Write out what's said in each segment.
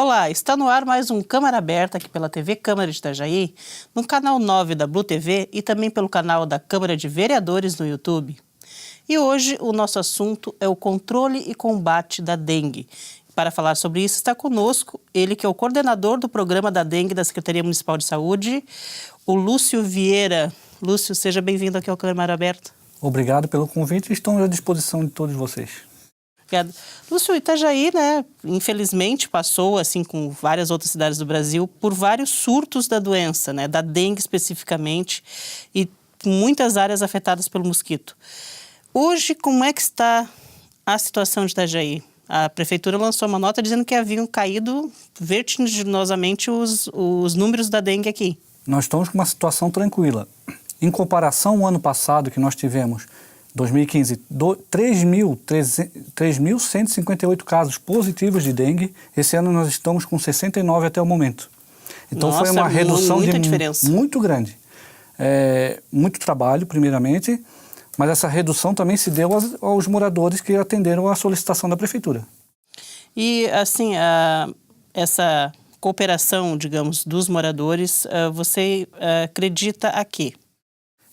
Olá, está no ar mais um Câmara Aberta aqui pela TV Câmara de Itajaí, no canal 9 da Blue TV e também pelo canal da Câmara de Vereadores no YouTube. E hoje o nosso assunto é o controle e combate da dengue. Para falar sobre isso está conosco ele que é o coordenador do programa da dengue da Secretaria Municipal de Saúde, o Lúcio Vieira. Lúcio, seja bem-vindo aqui ao Câmara Aberta. Obrigado pelo convite e estamos à disposição de todos vocês. Obrigada. Lúcio, Itajaí, infelizmente passou, assim com várias outras cidades do Brasil, por vários surtos da doença, da dengue especificamente, e muitas áreas afetadas pelo mosquito. Hoje, como é que está a situação de Itajaí? A Prefeitura lançou uma nota dizendo que haviam caído vertiginosamente os números da dengue aqui. Nós estamos com uma situação tranquila. Em comparação ao ano passado, que nós tivemos 2015, 3.158 casos positivos de dengue. Esse ano nós estamos com 69 até o momento. Então foi uma redução muito grande. Muito trabalho, primeiramente, mas essa redução também se deu aos moradores que atenderam à solicitação da Prefeitura. E, assim, essa cooperação, digamos, dos moradores, você acredita a quê?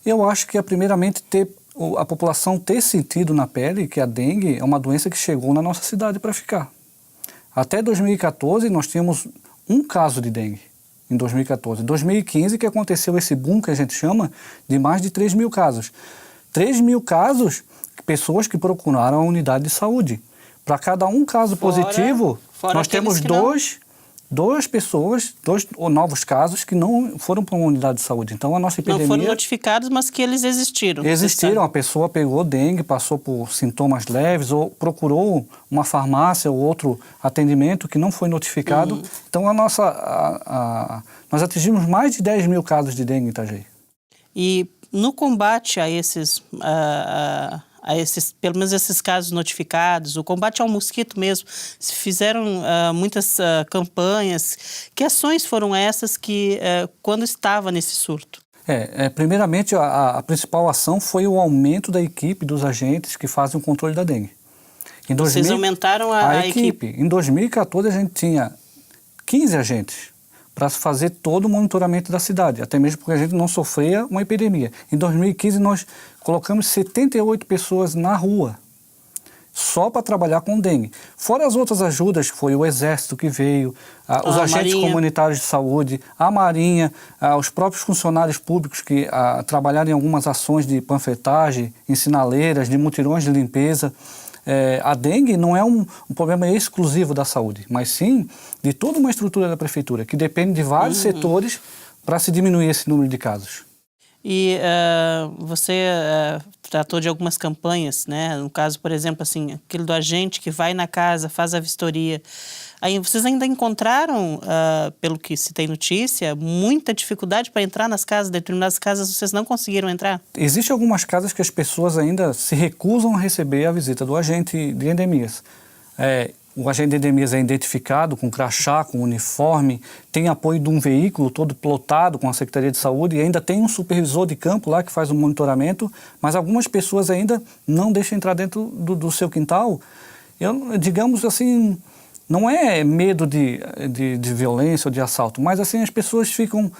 Eu acho que é primeiramente a população ter sentido na pele que a dengue é uma doença que chegou na nossa cidade para ficar. Até 2014 nós tínhamos um caso de dengue, em 2014. Em 2015 que aconteceu esse boom que a gente chama de mais de 3 mil casos. 3 mil casos, pessoas que procuraram a unidade de saúde. Para cada um caso positivo, nós temos dois novos casos que não foram para uma unidade de saúde. Então a nossa epidemia... Não foram notificados, mas que eles existiram. Existiram, a pessoa pegou dengue, passou por sintomas leves ou procurou uma farmácia ou outro atendimento que não foi notificado. Então nós atingimos mais de 10 mil casos de dengue em Itajaí. E no combate a esses... pelo menos esses casos notificados, o combate ao mosquito mesmo, se fizeram muitas campanhas. Que ações foram essas que, quando estava nesse surto? Primeiramente, a principal ação foi o aumento da equipe dos agentes que fazem o controle da dengue. Vocês aumentaram a equipe? Em 2014, a gente tinha 15 agentes para fazer todo o monitoramento da cidade, até mesmo porque a gente não sofria uma epidemia. Em 2015, nós colocamos 78 pessoas na rua, só para trabalhar com dengue. Fora as outras ajudas, que foi o Exército que veio, os agentes comunitários de saúde, a Marinha, os próprios funcionários públicos que trabalharam em algumas ações de panfletagem, em sinaleiras, de mutirões de limpeza. A dengue não é um problema exclusivo da saúde, mas sim de toda uma estrutura da Prefeitura, que depende de vários setores para se diminuir esse número de casos. E você tratou de algumas campanhas, No caso, por exemplo, assim, aquele do agente que vai na casa, faz a vistoria. Aí vocês ainda encontraram, pelo que se tem notícia, muita dificuldade para entrar nas casas, determinadas casas vocês não conseguiram entrar? Existem algumas casas que as pessoas ainda se recusam a receber a visita do agente de endemias. O agente de endemias é identificado com crachá, com uniforme, tem apoio de um veículo todo plotado com a Secretaria de Saúde e ainda tem um supervisor de campo lá que faz o monitoramento, mas algumas pessoas ainda não deixam entrar dentro do seu quintal. Digamos assim, não é medo de violência ou de assalto, mas assim as pessoas ficam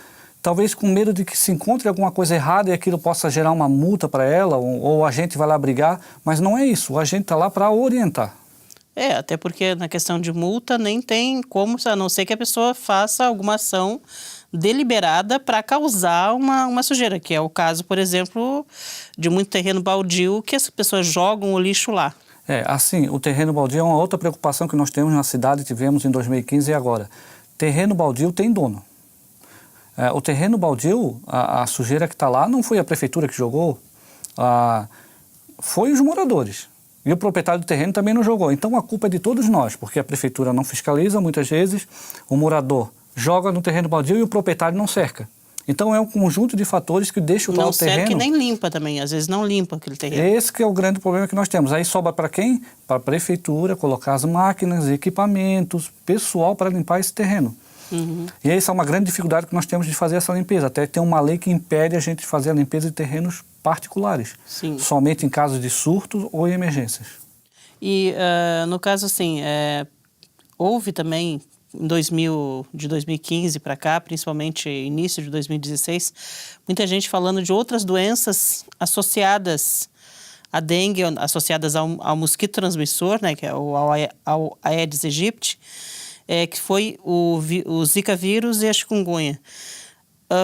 talvez com medo de que se encontre alguma coisa errada e aquilo possa gerar uma multa para ela ou a gente vai lá brigar, mas não é isso, o agente está lá para orientar. Até porque na questão de multa nem tem como, a não ser que a pessoa faça alguma ação deliberada para causar uma sujeira, que é o caso, por exemplo, de muito terreno baldio que as pessoas jogam o lixo lá. Assim, o terreno baldio é uma outra preocupação que nós temos na cidade, tivemos em 2015 e agora. Terreno baldio tem dono. O terreno baldio, a sujeira que está lá, não foi a Prefeitura que jogou, foi os moradores. E o proprietário do terreno também não jogou. Então a culpa é de todos nós, porque a Prefeitura não fiscaliza muitas vezes, o morador joga no terreno baldio e o proprietário não cerca. Então é um conjunto de fatores que deixa o tal terreno... Não cerca e nem limpa também, às vezes não limpa aquele terreno. Esse que é o grande problema que nós temos. Aí sobra para quem? Para a Prefeitura colocar as máquinas, equipamentos, pessoal para limpar esse terreno. E essa é uma grande dificuldade que nós temos de fazer essa limpeza. Até tem uma lei que impede a gente de fazer a limpeza de terrenos particulares. Sim. Somente em casos de surtos ou emergências. E no caso assim, houve também de 2015 para cá, principalmente início de 2016, muita gente falando de outras doenças associadas à dengue, associadas ao mosquito transmissor, né, que é ao Aedes aegypti, que foi o Zika vírus e a chikungunya.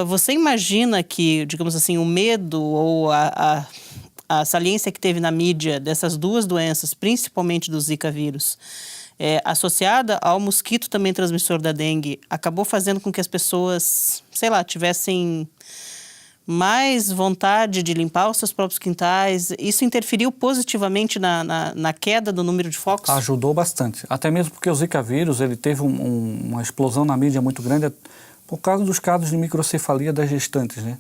Você imagina que, digamos assim, o medo ou a saliência que teve na mídia dessas duas doenças, principalmente do Zika vírus, associada ao mosquito também transmissor da dengue, acabou fazendo com que as pessoas, sei lá, tivessem mais vontade de limpar os seus próprios quintais? Isso interferiu positivamente na queda do número de focos? Ajudou bastante, até mesmo porque o Zika vírus ele teve uma explosão na mídia muito grande por causa dos casos de microcefalia das gestantes, né?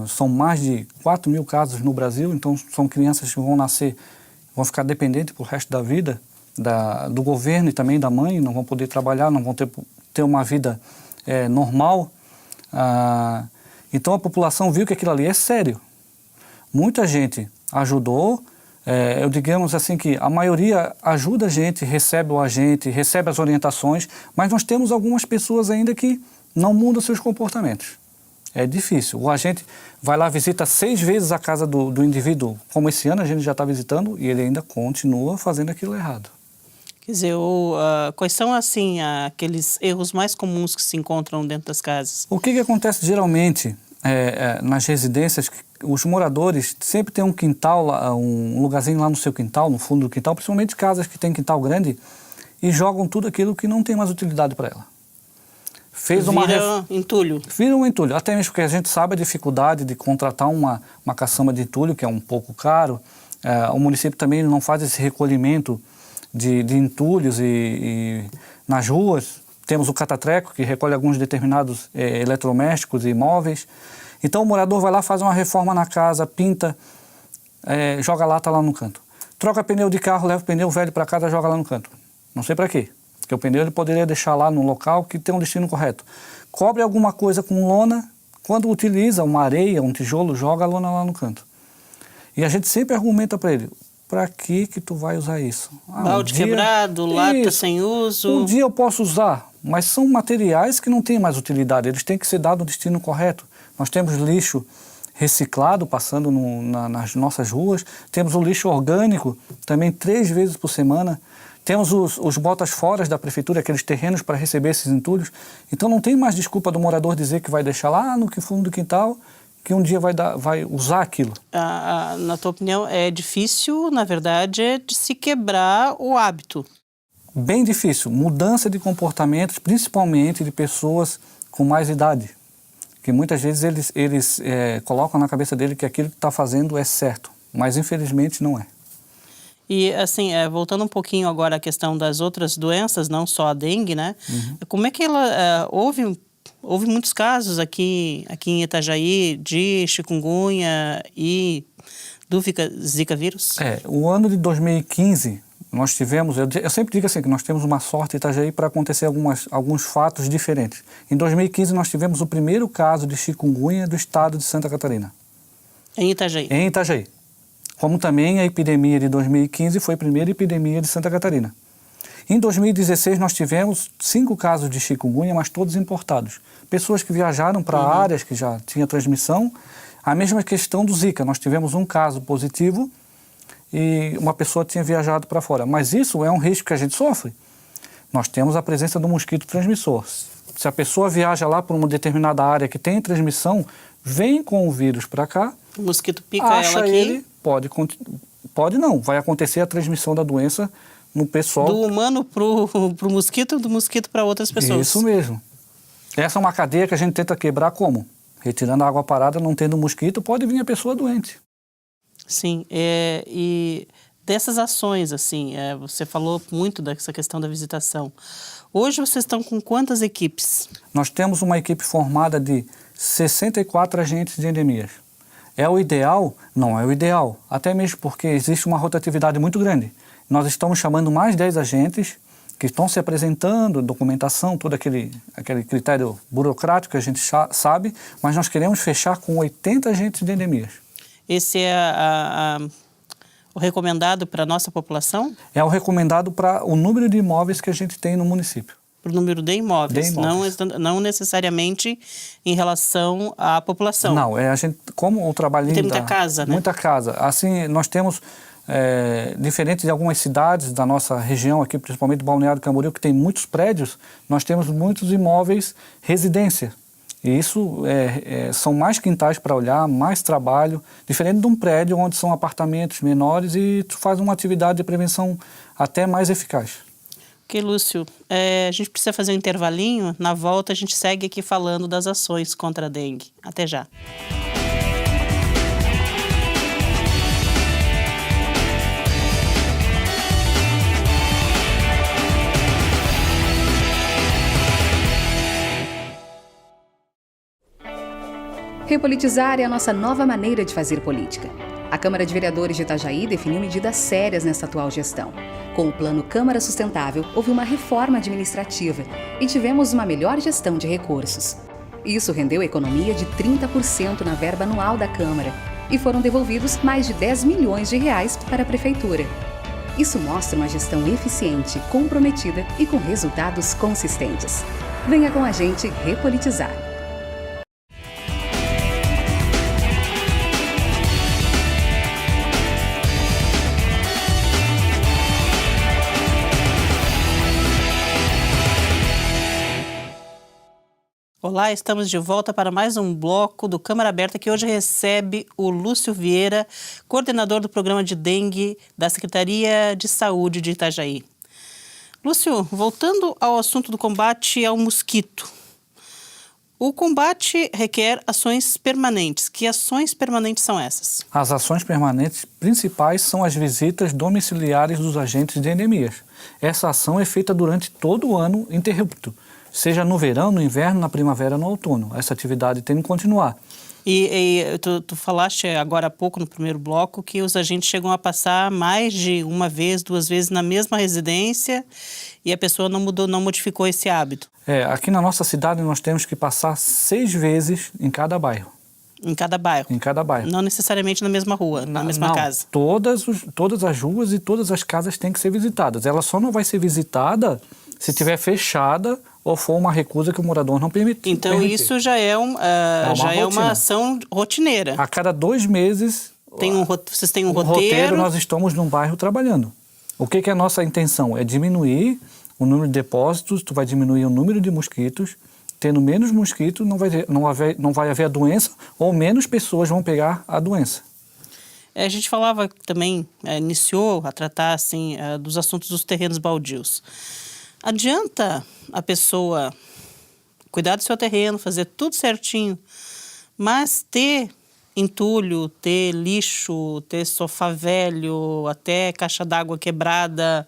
São mais de 4 mil casos no Brasil, então são crianças que vão nascer, vão ficar dependentes pro resto da vida do governo e também da mãe, não vão poder trabalhar, não vão ter uma vida normal. Então a população viu que aquilo ali é sério. Muita gente ajudou, eu digamos assim que a maioria ajuda a gente, recebe o agente, recebe as orientações, mas nós temos algumas pessoas ainda que não mudam seus comportamentos. É difícil. O agente vai lá, visita 6 vezes a casa do indivíduo, como esse ano a gente já está visitando, e ele ainda continua fazendo aquilo errado. Quer dizer, quais são, assim, aqueles erros mais comuns que se encontram dentro das casas? O que acontece geralmente nas residências? Os moradores sempre têm um quintal, um lugarzinho lá no seu quintal, no fundo do quintal, principalmente casas que têm quintal grande, e jogam tudo aquilo que não tem mais utilidade para ela. Vira entulho. Vira um entulho, até mesmo porque a gente sabe a dificuldade de contratar uma caçamba de entulho, que é um pouco caro. O município também não faz esse recolhimento de entulhos e nas ruas. Temos o catatreco, que recolhe alguns determinados eletrodomésticos e móveis. Então o morador vai lá, faz uma reforma na casa, pinta, joga a lata lá no canto. Troca pneu de carro, leva o pneu velho para casa, joga lá no canto. Não sei para quê. Porque o pneu ele poderia deixar lá no local que tem um destino correto. Cobre alguma coisa com lona, quando utiliza uma areia, um tijolo, joga a lona lá no canto. E a gente sempre argumenta para ele, para que tu vai usar isso? Balde quebrado, lata sem uso. Um dia eu posso usar, mas são materiais que não têm mais utilidade, eles têm que ser dados no destino correto. Nós temos lixo reciclado passando nas nossas ruas, temos o lixo orgânico também 3 vezes por semana. Temos os botas fora da prefeitura, aqueles terrenos para receber esses entulhos. Então não tem mais desculpa do morador dizer que vai deixar lá no fundo do quintal, que um dia vai usar aquilo. Na tua opinião, é difícil, na verdade, de se quebrar o hábito? Bem difícil. Mudança de comportamentos, principalmente de pessoas com mais idade. Que muitas vezes eles colocam na cabeça dele que aquilo que está fazendo é certo, mas infelizmente não é. E, assim, voltando um pouquinho agora à questão das outras doenças, não só a dengue, né? Uhum. Como é que ela... Houve muitos casos aqui em Itajaí de chikungunya e do Zika vírus? O ano de 2015, nós tivemos... Eu sempre digo assim, que nós temos uma sorte em Itajaí para acontecer alguns fatos diferentes. Em 2015, nós tivemos o primeiro caso de chikungunya do estado de Santa Catarina. Em Itajaí? Em Itajaí. Como também a epidemia de 2015 foi a primeira epidemia de Santa Catarina. Em 2016, nós tivemos 5 casos de chikungunya, mas todos importados. Pessoas que viajaram para áreas que já tinha transmissão. A mesma questão do Zika. Nós tivemos um caso positivo e uma pessoa tinha viajado para fora. Mas isso é um risco que a gente sofre. Nós temos a presença do mosquito transmissor. Se a pessoa viaja lá para uma determinada área que tem transmissão, vem com o vírus para cá, o mosquito pica ela aqui. Ele pode não, vai acontecer a transmissão da doença no pessoal. Do humano pro mosquito, do mosquito para outras pessoas. Isso mesmo. Essa é uma cadeia que a gente tenta quebrar como? Retirando a água parada, não tendo mosquito, pode vir a pessoa doente. Sim, e dessas ações, assim, você falou muito dessa questão da visitação. Hoje vocês estão com quantas equipes? Nós temos uma equipe formada de 64 agentes de endemias. É o ideal? Não é o ideal, até mesmo porque existe uma rotatividade muito grande. Nós estamos chamando mais 10 agentes que estão se apresentando, documentação, todo aquele critério burocrático que a gente sabe, mas nós queremos fechar com 80 agentes de endemias. Esse é O recomendado para a nossa população? É o recomendado para o número de imóveis que a gente tem no município. Para o número de imóveis, De imóveis. Não necessariamente em relação à população. Não, a gente, como o trabalhinho... Tem muita casa, né? Muita casa. Assim, nós temos, diferente de algumas cidades da nossa região aqui, principalmente Balneário Camboriú, que tem muitos prédios, nós temos muitos imóveis residência. E isso são mais quintais para olhar, mais trabalho, diferente de um prédio onde são apartamentos menores e tu faz uma atividade de prevenção até mais eficaz. Ok, Lúcio, a gente precisa fazer um intervalinho. Na volta a gente segue aqui falando das ações contra a dengue. Até já. Repolitizar é a nossa nova maneira de fazer política. A Câmara de Vereadores de Itajaí definiu medidas sérias nessa atual gestão. Com o Plano Câmara Sustentável, houve uma reforma administrativa e tivemos uma melhor gestão de recursos. Isso rendeu economia de 30% na verba anual da Câmara e foram devolvidos mais de 10 milhões de reais para a Prefeitura. Isso mostra uma gestão eficiente, comprometida e com resultados consistentes. Venha com a gente repolitizar. Olá, estamos de volta para mais um bloco do Câmara Aberta, que hoje recebe o Lúcio Vieira, coordenador do programa de dengue da Secretaria de Saúde de Itajaí. Lúcio, voltando ao assunto do combate ao mosquito. O combate requer ações permanentes. Que ações permanentes são essas? As ações permanentes principais são as visitas domiciliares dos agentes de endemias. Essa ação é feita durante todo o ano ininterrupto, seja no verão, no inverno, na primavera, no outono. Essa atividade tem que continuar. E tu falaste agora há pouco, no primeiro bloco, que os agentes chegam a passar mais de uma vez, 2 vezes na mesma residência e a pessoa não modificou esse hábito. Aqui na nossa cidade nós temos que passar 6 vezes em cada bairro. Em cada bairro? Em cada bairro. Não necessariamente na mesma rua, na mesma casa? Todas as ruas e todas as casas têm que ser visitadas. Ela só não vai ser visitada se estiver fechada ou for uma recusa que o morador não permite. Então isso já é uma ação rotineira. A cada 2 meses... Vocês têm um roteiro? Nós estamos num bairro trabalhando. O que é a nossa intenção? É diminuir o número de depósitos, tu vai diminuir o número de mosquitos. Tendo menos mosquitos, não vai haver a doença, ou menos pessoas vão pegar a doença. A gente falava também, iniciou a tratar assim, dos assuntos dos terrenos baldios. Adianta a pessoa cuidar do seu terreno, fazer tudo certinho, mas ter entulho, ter lixo, ter sofá velho, até caixa d'água quebrada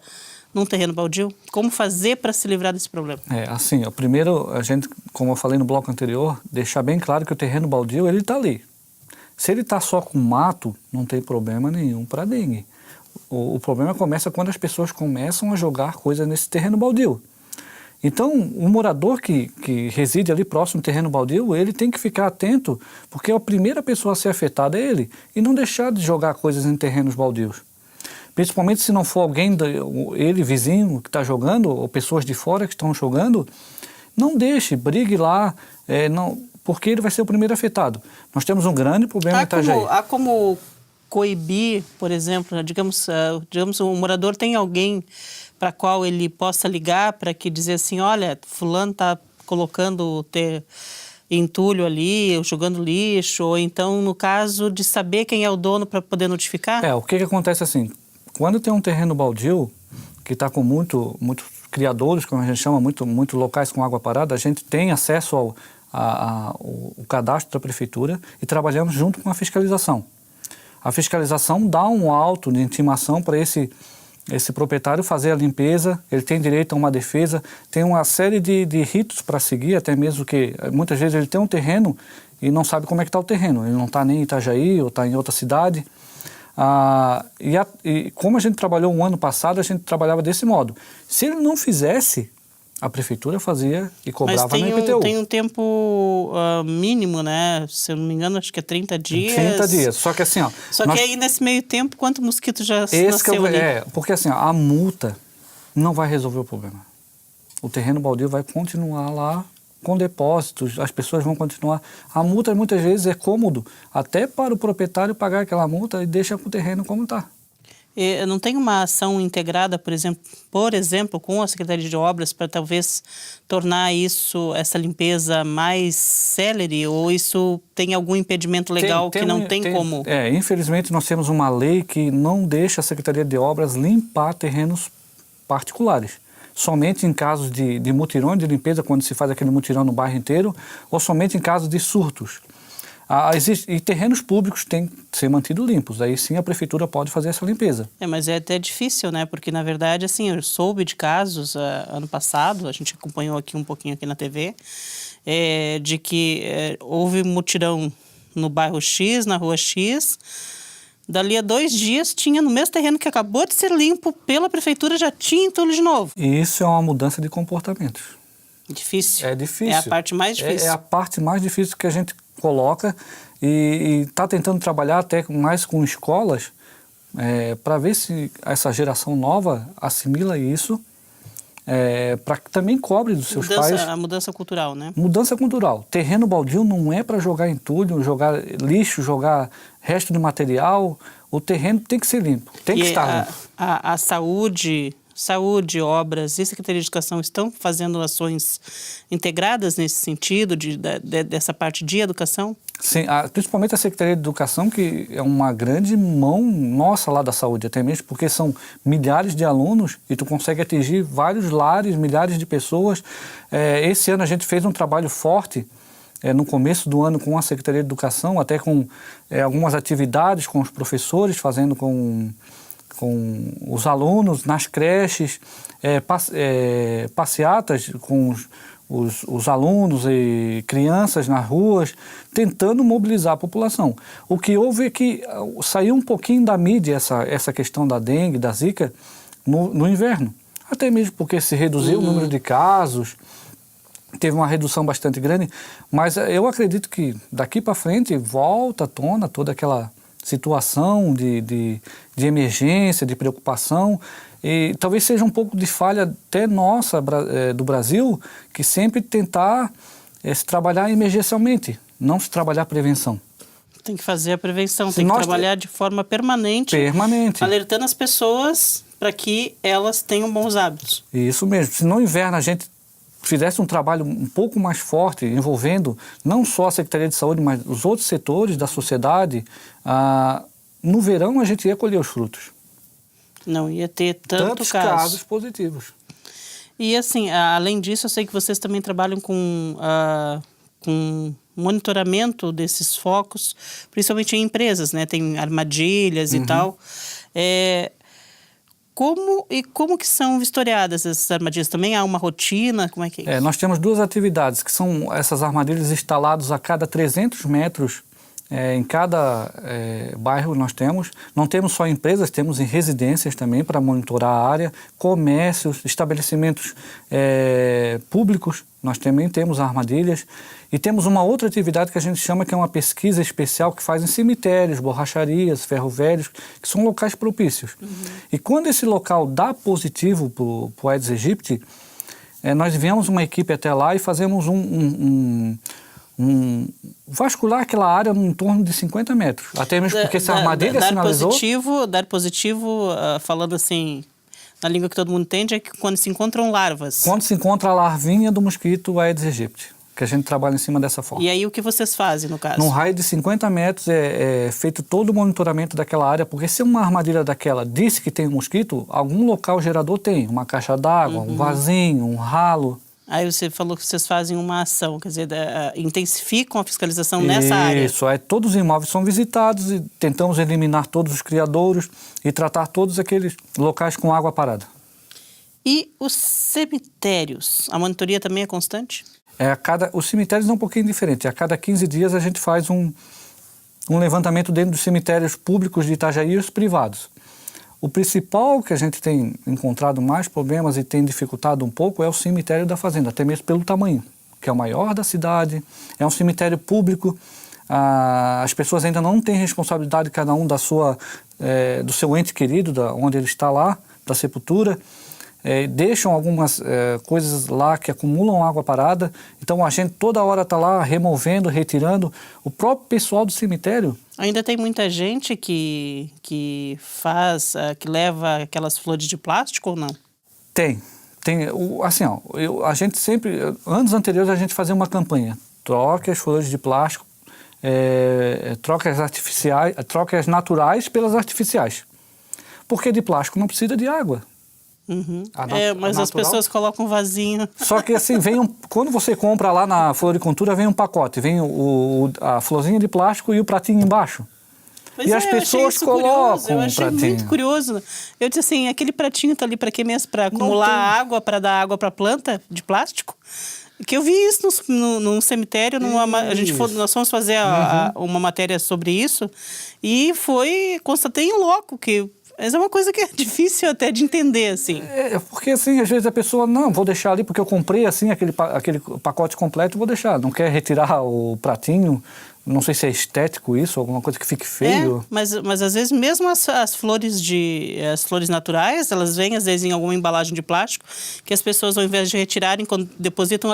num terreno baldio? Como fazer para se livrar desse problema? Assim, primeiro, a gente, como eu falei no bloco anterior, deixar bem claro que o terreno baldio, ele está ali. Se ele está só com mato, não tem problema nenhum para dengue. O problema começa quando as pessoas começam a jogar coisas nesse terreno baldio. Então, o morador que reside ali próximo ao terreno baldio, ele tem que ficar atento, porque a primeira pessoa a ser afetada é ele, e não deixar de jogar coisas em terrenos baldios. Principalmente se não for alguém, ele vizinho que está jogando, ou pessoas de fora que estão jogando, não deixe, brigue lá, porque ele vai ser o primeiro afetado. Nós temos um grande problema em Itajaí. Há como coibir, por exemplo, digamos o morador tem alguém para qual ele possa ligar para que dizer assim, olha, fulano está colocando entulho ali, ou jogando lixo, ou então no caso de saber quem é o dono para poder notificar? O que acontece assim, quando tem um terreno baldio que está com muitos criadouros, como a gente chama, muito locais com água parada, a gente tem acesso ao cadastro da prefeitura e trabalhamos junto com a fiscalização. A fiscalização dá um auto de intimação para esse proprietário fazer a limpeza, ele tem direito a uma defesa, tem uma série de ritos para seguir, até mesmo que muitas vezes ele tem um terreno e não sabe como é que está o terreno, ele não está nem em Itajaí ou está em outra cidade. E como a gente trabalhou um ano passado, a gente trabalhava desse modo. Se ele não fizesse, A prefeitura fazia e cobrava Mas no IPTU. tem um tempo mínimo, né? Se eu não me engano, acho que é 30 dias. 30 dias. Só que assim, ó... Só que aí, nesse meio tempo, quanto mosquito já nasceu ali? Porque assim, ó, a multa não vai resolver o problema. O terreno baldio vai continuar lá com depósitos, as pessoas vão continuar. A multa, muitas vezes, é cômodo, até para o proprietário pagar aquela multa e deixa o terreno como está. Não tem uma ação integrada, por exemplo, com a Secretaria de Obras para talvez tornar essa limpeza mais célere, ou isso tem algum impedimento legal que não tem como? Infelizmente nós temos uma lei que não deixa a Secretaria de Obras limpar terrenos particulares. Somente em casos de mutirão de limpeza, quando se faz aquele mutirão no bairro inteiro, ou somente em casos de surtos. E terrenos públicos têm que ser mantidos limpos, aí sim a prefeitura pode fazer essa limpeza. Mas é até difícil, né? Porque, na verdade, assim, eu soube de casos ano passado, a gente acompanhou aqui um pouquinho aqui na TV, de que houve mutirão no bairro X, na rua X, dali a 2 dias tinha no mesmo terreno que acabou de ser limpo pela prefeitura, já tinha entulho de novo. E isso é uma mudança de comportamentos. Difícil. É difícil. É a parte mais difícil. É a parte mais difícil que a gente coloca e está tentando trabalhar até mais com escolas para ver se essa geração nova assimila isso, para que também cobre dos seus pais. A mudança cultural, né? Mudança cultural. Terreno baldio não é para jogar entulho, jogar lixo, jogar resto de material. O terreno tem que ser limpo, tem que estar limpo. A saúde, obras e Secretaria de Educação estão fazendo ações integradas nesse sentido, dessa parte de educação? Sim, principalmente a Secretaria de Educação, que é uma grande mão nossa lá da saúde, até mesmo porque são milhares de alunos e tu consegue atingir vários lares, milhares de pessoas. Esse ano a gente fez um trabalho forte, no começo do ano, com a Secretaria de Educação, até com algumas atividades com os professores, fazendo com os alunos nas creches, passeatas com os alunos e crianças nas ruas, tentando mobilizar a população. O que houve é que saiu um pouquinho da mídia essa questão da dengue, da zika, no inverno. Até mesmo porque se reduziu o número de casos, teve uma redução bastante grande, mas eu acredito que daqui para frente volta à tona toda aquela situação de emergência, de preocupação, e talvez seja um pouco de falha até nossa do Brasil, que sempre tentar se trabalhar emergencialmente, não se trabalhar prevenção. Tem que fazer a prevenção, tem que trabalhar de forma permanente, alertando as pessoas para que elas tenham bons hábitos. Isso mesmo, se no inverno a gente fizesse um trabalho um pouco mais forte, envolvendo não só a Secretaria de Saúde, mas os outros setores da sociedade, no verão a gente ia colher os frutos. Não ia ter tantos casos positivos. E assim, além disso, eu sei que vocês também trabalham com monitoramento desses focos, principalmente em empresas, né? Tem armadilhas e tal. Como que são vistoriadas essas armadilhas? Também há uma rotina? Como é que é isso? Nós temos 2 atividades, que são essas armadilhas instaladas a cada 300 metros em cada bairro nós temos. Não temos só empresas, temos em residências também para monitorar a área, comércios, estabelecimentos públicos, nós também temos armadilhas. E temos uma outra atividade que a gente chama, que é uma pesquisa especial que faz em cemitérios, borracharias, ferro-velhos, que são locais propícios. E quando esse local dá positivo para o Aedes aegypti, nós enviamos uma equipe até lá e fazemos vascular aquela área em torno de 50 metros. Até mesmo porque essa armadilha sinalizou... Dar positivo, falando assim, na língua que todo mundo entende, é que quando se encontram larvas. Quando se encontra a larvinha do mosquito Aedes aegypti, que a gente trabalha em cima dessa forma. E aí o que vocês fazem, no caso? Num raio de 50 metros é feito todo o monitoramento daquela área, porque se uma armadilha daquela disse que tem um mosquito, algum local gerador tem, uma caixa d'água, um vasinho, um ralo. Aí você falou que vocês fazem uma ação, quer dizer, intensificam a fiscalização nessa área. Isso, todos os imóveis são visitados e tentamos eliminar todos os criadouros e tratar todos aqueles locais com água parada. E os cemitérios, a monitoria também é constante? Os cemitérios é um pouquinho diferente. A cada 15 dias a gente faz um levantamento dentro dos cemitérios públicos de Itajaí e os privados. O principal que a gente tem encontrado mais problemas e tem dificultado um pouco é o cemitério da fazenda, até mesmo pelo tamanho, que é o maior da cidade, é um cemitério público. As pessoas ainda não têm responsabilidade, cada um do seu ente querido, onde ele está lá, da sepultura. Deixam algumas coisas lá que acumulam água parada, então a gente toda hora está lá removendo, retirando. O próprio pessoal do cemitério... Ainda tem muita gente que leva aquelas flores de plástico ou não? Tem. Assim, ó, a gente sempre, anos anteriores a gente fazia uma campanha, troque as flores de plástico, troque as naturais pelas artificiais. Porque de plástico não precisa de água. Uhum. Mas as pessoas colocam um vasinho. Só que assim, quando você compra lá na floricultura, vem um pacote, vem a florzinha de plástico e o pratinho embaixo. Mas e as pessoas colocam eu achei muito curioso. Eu disse assim, aquele pratinho tá ali para quê mesmo? Para acumular água, para dar água para a planta de plástico? Que eu vi isso num cemitério, nós fomos fazer uma matéria sobre isso e constatei em loco que... Mas é uma coisa que é difícil até de entender, assim. Porque, assim, às vezes a pessoa, não, vou deixar ali porque eu comprei, assim, aquele pacote completo, vou deixar. Não quer retirar o pratinho, não sei se é estético isso, alguma coisa que fique feio. Mas às vezes mesmo as flores naturais, elas vêm às vezes em alguma embalagem de plástico, que as pessoas ao invés de retirarem, quando depositam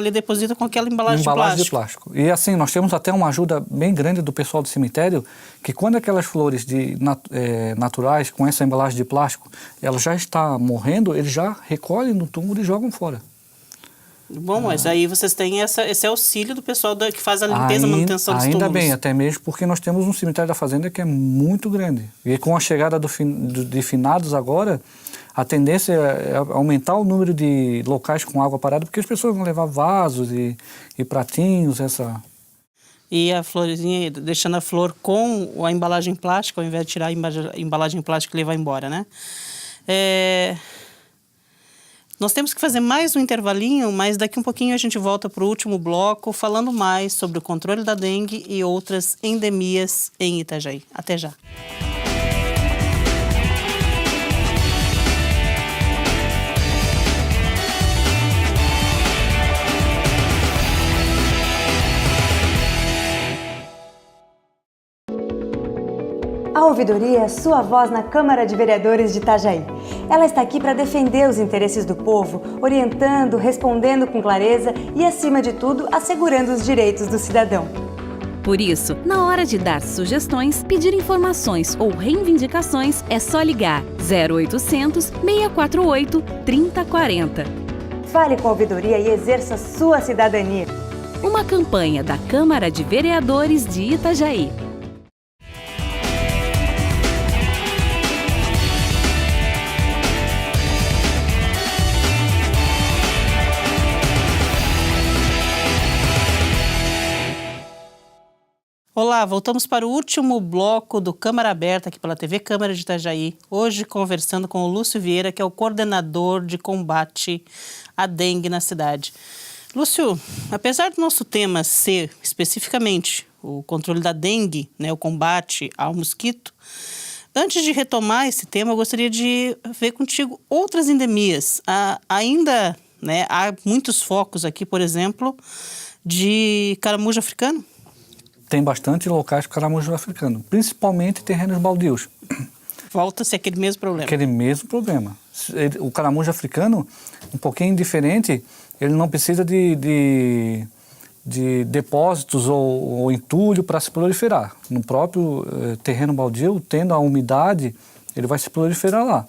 com aquela embalagem de plástico. E assim, nós temos até uma ajuda bem grande do pessoal do cemitério, que quando aquelas flores naturais, com essa embalagem de plástico, ela já está morrendo, eles já recolhem no túmulo e jogam fora. Bom, mas aí vocês têm esse auxílio do pessoal que faz a limpeza, a manutenção dos túmulos. Ainda bem, até mesmo porque nós temos um cemitério da fazenda que é muito grande. E com a chegada de finados agora, a tendência é aumentar o número de locais com água parada, porque as pessoas vão levar vasos e pratinhos, E a florzinha, deixando a flor com a embalagem plástica, ao invés de tirar a embalagem plástica e levar embora, né? Nós temos que fazer mais um intervalinho, mas daqui um pouquinho a gente volta para o último bloco, falando mais sobre o controle da dengue e outras endemias em Itajaí. Até já. A ouvidoria é sua voz na Câmara de Vereadores de Itajaí. Ela está aqui para defender os interesses do povo, orientando, respondendo com clareza e, acima de tudo, assegurando os direitos do cidadão. Por isso, na hora de dar sugestões, pedir informações ou reivindicações, é só ligar 0800 648 3040. Fale com a ouvidoria e exerça sua cidadania. Uma campanha da Câmara de Vereadores de Itajaí. Olá, voltamos para o último bloco do Câmara Aberta aqui pela TV Câmara de Itajaí. Hoje conversando com o Lúcio Vieira, que é o coordenador de combate à dengue na cidade. Lúcio, apesar do nosso tema ser especificamente o controle da dengue, né, o combate ao mosquito, antes de retomar esse tema, eu gostaria de ver contigo outras endemias. Ainda, né, há muitos focos aqui, por exemplo, de caramujo africano. Tem bastante locais de caramujo africano, principalmente terrenos baldios. Volta-se aquele mesmo problema. Aquele mesmo problema. O caramujo africano, um pouquinho diferente, ele não precisa de depósitos ou entulho para se proliferar. No próprio terreno baldio, tendo a umidade, ele vai se proliferar lá.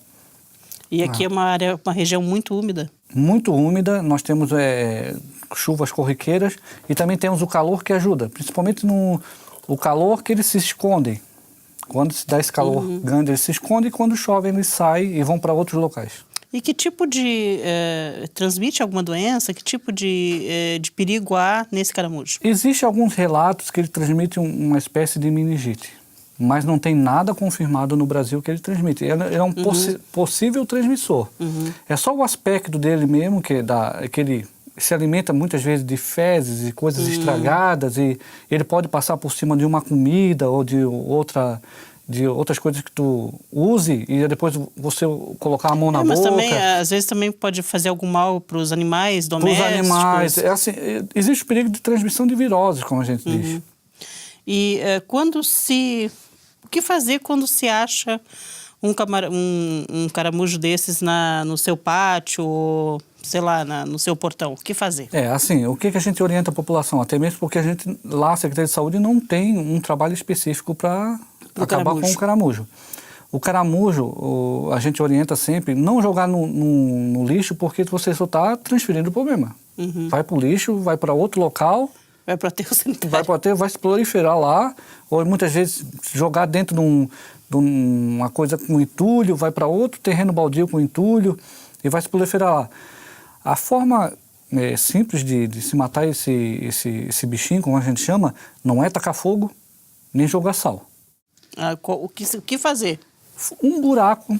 E aqui é uma região muito úmida. Muito úmida, nós temos chuvas corriqueiras e também temos o calor que ajuda, principalmente o calor que eles se escondem. Quando se dá esse calor grande, eles se escondem e quando chove eles saem e vão para outros locais. E que tipo de... transmite alguma doença? Que tipo de perigo há nesse caramujo? Existem alguns relatos que ele transmite uma espécie de meningite, mas não tem nada confirmado no Brasil que ele transmite. Ele é um possível transmissor. É só o aspecto dele mesmo, que ele se alimenta muitas vezes de fezes e coisas estragadas, e ele pode passar por cima de uma comida ou de de outras coisas que tu use e depois você colocar a mão na mas boca. também, às vezes também pode fazer algum mal para os animais domésticos. Para os animais. Assim, existe perigo de transmissão de viroses, como a gente diz. E o que fazer quando se acha um caramujo desses no seu pátio ou, sei lá, no seu portão? O que fazer? Assim, o que a gente orienta a população? Até mesmo porque a Secretaria de Saúde não tem um trabalho específico para acabar com o caramujo. O caramujo, a gente orienta sempre não jogar no lixo, porque você só está transferindo o problema. Vai para o lixo, vai para outro local. Vai para o aterro sanitário. Vai se proliferar lá, ou muitas vezes jogar dentro de uma coisa com entulho, vai para outro terreno baldio com entulho e vai se proliferar lá. A forma simples de se matar esse bichinho, como a gente chama, não é tacar fogo, nem jogar sal. O que fazer? Um buraco,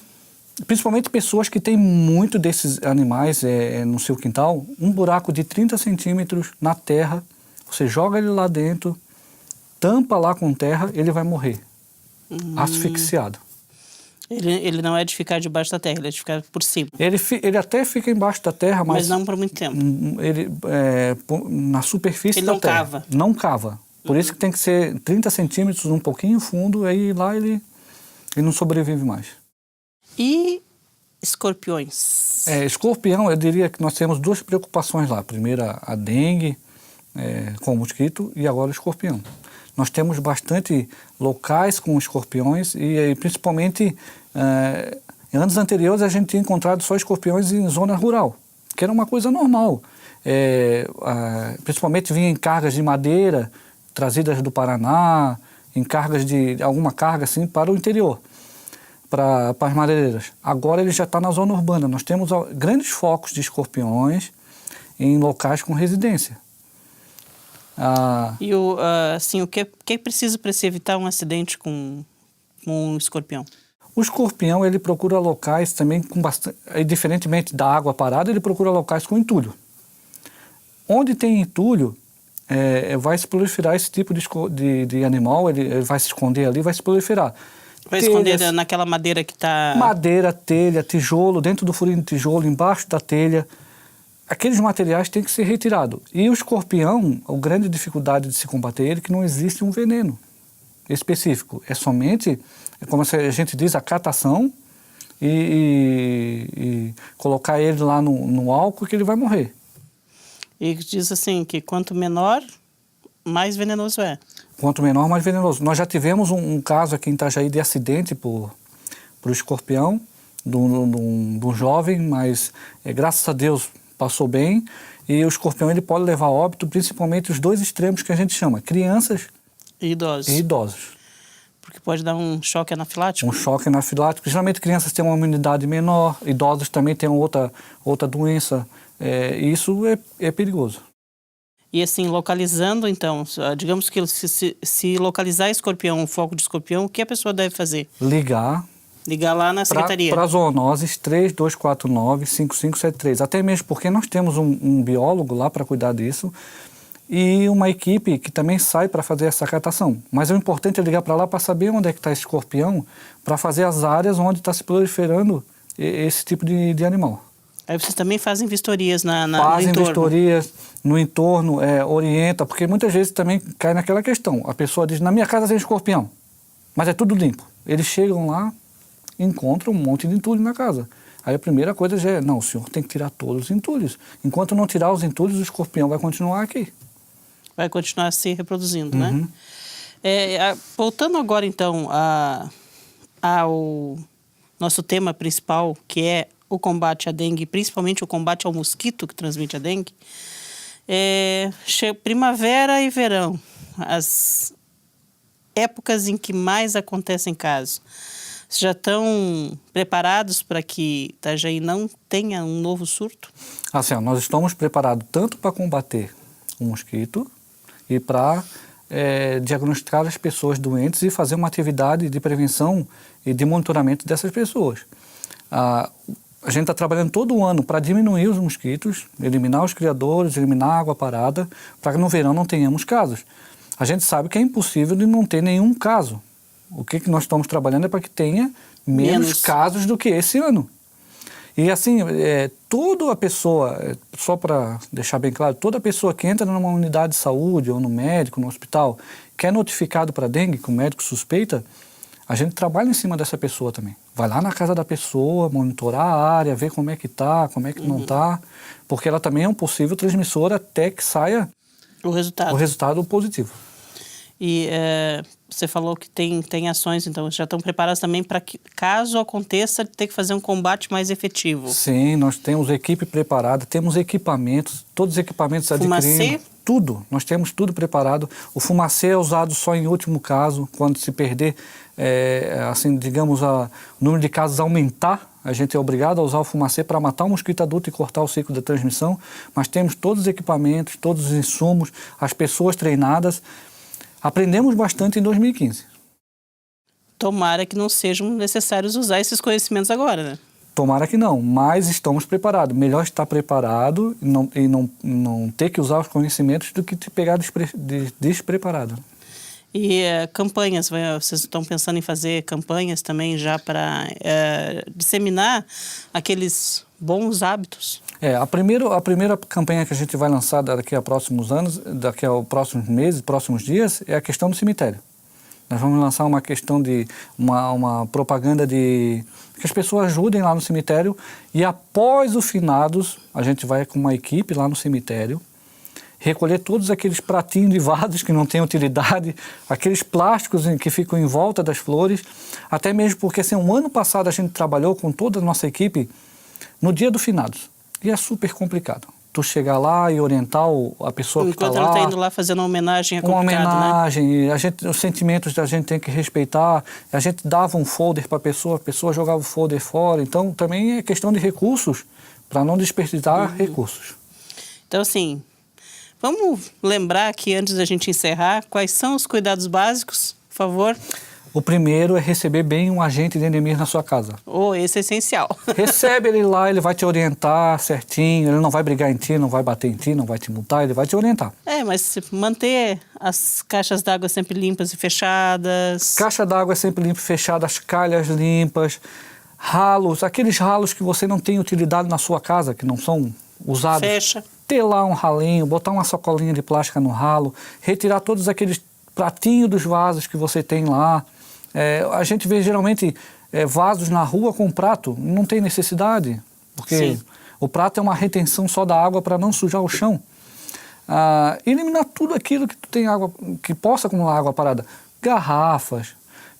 principalmente pessoas que têm muito desses animais no seu quintal, um buraco de 30 centímetros na terra, você joga ele lá dentro, tampa lá com terra, ele vai morrer, asfixiado. Ele não é de ficar debaixo da terra, ele é de ficar por cima. Ele até fica embaixo da terra, mas não por muito tempo. Ele, na superfície ele da não terra. cava. Não cava. Por isso que tem que ser 30 centímetros, um pouquinho fundo, aí lá ele não sobrevive mais. E escorpiões? Escorpião, eu diria que nós temos duas preocupações lá. Primeiro, a dengue com o mosquito e agora o escorpião. Nós temos bastante locais com escorpiões e principalmente em anos anteriores a gente tinha encontrado só escorpiões em zona rural, que era uma coisa normal. Principalmente vinha em cargas de madeira trazidas do Paraná, em cargas alguma carga assim para o interior, para as madeireiras. Agora ele já está na zona urbana. Nós temos grandes focos de escorpiões em locais com residência. E o que é preciso para se evitar um acidente com um escorpião? O escorpião, ele procura locais também com bastante... Diferentemente da água parada, ele procura locais com entulho. Onde tem entulho, vai se proliferar esse tipo de animal, ele vai se esconder ali, vai se proliferar. Vai esconder naquela madeira que está... Madeira, telha, tijolo, dentro do furinho de tijolo, embaixo da telha. Aqueles materiais têm que ser retirados. E o escorpião, a grande dificuldade de se combater ele é que não existe um veneno específico. É somente, como a gente diz, a catação e colocar ele lá no álcool que ele vai morrer. E diz assim, que quanto menor, mais venenoso é. Quanto menor, mais venenoso. Nós já tivemos um caso aqui em Itajaí de acidente por escorpião, de um jovem, mas graças a Deus passou bem, e o escorpião ele pode levar a óbito, principalmente os dois extremos que a gente chama, crianças e idosos. Porque pode dar um choque anafilático? Um choque anafilático. Geralmente crianças têm uma imunidade menor, idosos também têm outra doença, e isso é perigoso. E assim, localizando então, digamos que se localizar escorpião, um foco de escorpião, o que a pessoa deve fazer? Ligar lá na secretaria. Para zoonoses 3249-5573. Até mesmo porque nós temos um biólogo lá para cuidar disso e uma equipe que também sai para fazer essa catação. Mas o importante é ligar para lá para saber onde é que está esse escorpião, para fazer as áreas onde está se proliferando esse tipo de animal. Aí vocês também fazem vistorias no entorno? Fazem vistorias no entorno, orienta, porque muitas vezes também cai naquela questão. A pessoa diz, na minha casa tem escorpião, mas é tudo limpo. Eles chegam lá, encontram um monte de entulho na casa. Aí a primeira coisa já é, não, o senhor tem que tirar todos os entulhos. Enquanto não tirar os entulhos, o escorpião vai continuar aqui. Vai continuar se reproduzindo, né? Voltando agora, então, ao nosso tema principal, que é o combate à dengue, principalmente o combate ao mosquito que transmite a dengue. Primavera e verão, as épocas em que mais acontecem casos. Vocês já estão preparados para que Itajaí não tenha um novo surto? Assim, nós estamos preparados tanto para combater o mosquito e para diagnosticar as pessoas doentes e fazer uma atividade de prevenção e de monitoramento dessas pessoas. A gente está trabalhando todo o ano para diminuir os mosquitos, eliminar os criadores, eliminar a água parada, para que no verão não tenhamos casos. A gente sabe que é impossível de não ter nenhum caso O que nós estamos trabalhando é para que tenha menos casos do que esse ano. E assim, toda a pessoa, só para deixar bem claro, toda pessoa que entra numa unidade de saúde ou no médico, no hospital, que é notificado para dengue, que o médico suspeita, a gente trabalha em cima dessa pessoa também. Vai lá na casa da pessoa, monitorar a área, ver como é que está, como é que não está, porque ela também é um possível transmissor até que saia o resultado positivo. E você falou que tem ações, então já estão preparadas também para que, caso aconteça, ter que fazer um combate mais efetivo. Sim, nós temos equipe preparada, temos equipamentos, todos os equipamentos adquiridos. Tudo, nós temos tudo preparado. O fumacê é usado só em último caso, quando se perder, assim, digamos, o número de casos aumentar, a gente é obrigado a usar o fumacê para matar o mosquito adulto e cortar o ciclo da transmissão, mas temos todos os equipamentos, todos os insumos, as pessoas treinadas. Aprendemos bastante em 2015. Tomara que não sejam necessários usar esses conhecimentos agora, né? Tomara que não, mas estamos preparados. Melhor estar preparado e não ter que usar os conhecimentos do que te pegar despreparado. E campanhas, vocês estão pensando em fazer campanhas também já para disseminar aqueles bons hábitos? A primeira campanha que a gente vai lançar daqui a próximos anos, daqui a próximos meses, próximos dias, é a questão do cemitério. Nós vamos lançar uma questão de uma propaganda de que as pessoas ajudem lá no cemitério e após o finados, a gente vai com uma equipe lá no cemitério recolher todos aqueles pratinhos de vasos que não têm utilidade, aqueles plásticos que ficam em volta das flores, até mesmo porque assim, um ano passado a gente trabalhou com toda a nossa equipe no dia do finados. E é super complicado. Tu chegar lá e orientar a pessoa que está lá. Enquanto ela está indo lá fazendo uma homenagem, é complicado, uma homenagem, né? Os sentimentos da gente tem que respeitar. A gente dava um folder para a pessoa jogava o folder fora. Então, também é questão de recursos, para não desperdiçar recursos. Então, assim, vamos lembrar aqui, antes da gente encerrar, quais são os cuidados básicos, por favor? O primeiro é receber bem um agente de endemias na sua casa. Esse é essencial. Recebe ele lá, ele vai te orientar certinho, ele não vai brigar em ti, não vai bater em ti, não vai te multar, ele vai te orientar. Mas manter as caixas d'água sempre limpas e fechadas. Caixa d'água sempre limpa e fechada, as calhas limpas, ralos, aqueles ralos que você não tem utilidade na sua casa, que não são usados. Fecha. Ter lá um ralinho, botar uma sacolinha de plástica no ralo, retirar todos aqueles pratinhos dos vasos que você tem lá. A gente vê geralmente vasos na rua com prato, não tem necessidade, porque Sim. O prato é uma retenção só da água para não sujar o chão. Eliminar tudo aquilo que tu tem água, que possa acumular água parada. Garrafas,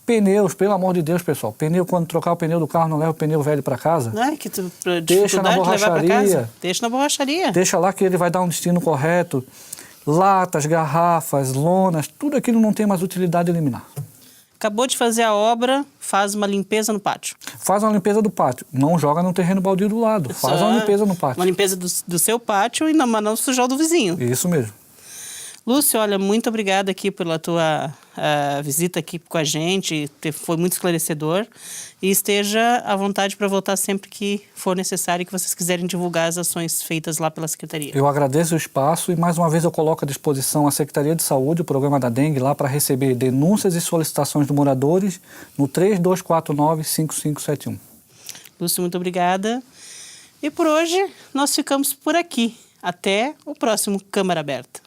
pneus, pelo amor de Deus, pessoal. Pneu, quando trocar o pneu do carro, não leva o pneu velho para casa. Deixa na borracharia. Deixa na borracharia. Deixa lá que ele vai dar um destino correto. Latas, garrafas, lonas, tudo aquilo não tem mais utilidade de eliminar. Acabou de fazer a obra, faz uma limpeza no pátio. Faz uma limpeza do pátio. Não joga no terreno baldio do lado. Faz uma limpeza no pátio. Uma limpeza do seu pátio e não sujar o do vizinho. Isso mesmo. Lúcio, olha, muito obrigada aqui pela tua visita aqui com a gente. Foi muito esclarecedor. E esteja à vontade para voltar sempre que for necessário e que vocês quiserem divulgar as ações feitas lá pela Secretaria. Eu agradeço o espaço e mais uma vez eu coloco à disposição a Secretaria de Saúde, o programa da dengue, lá para receber denúncias e solicitações de moradores no 3249-5571. Lúcio, muito obrigada. E por hoje nós ficamos por aqui. Até o próximo Câmara Aberta.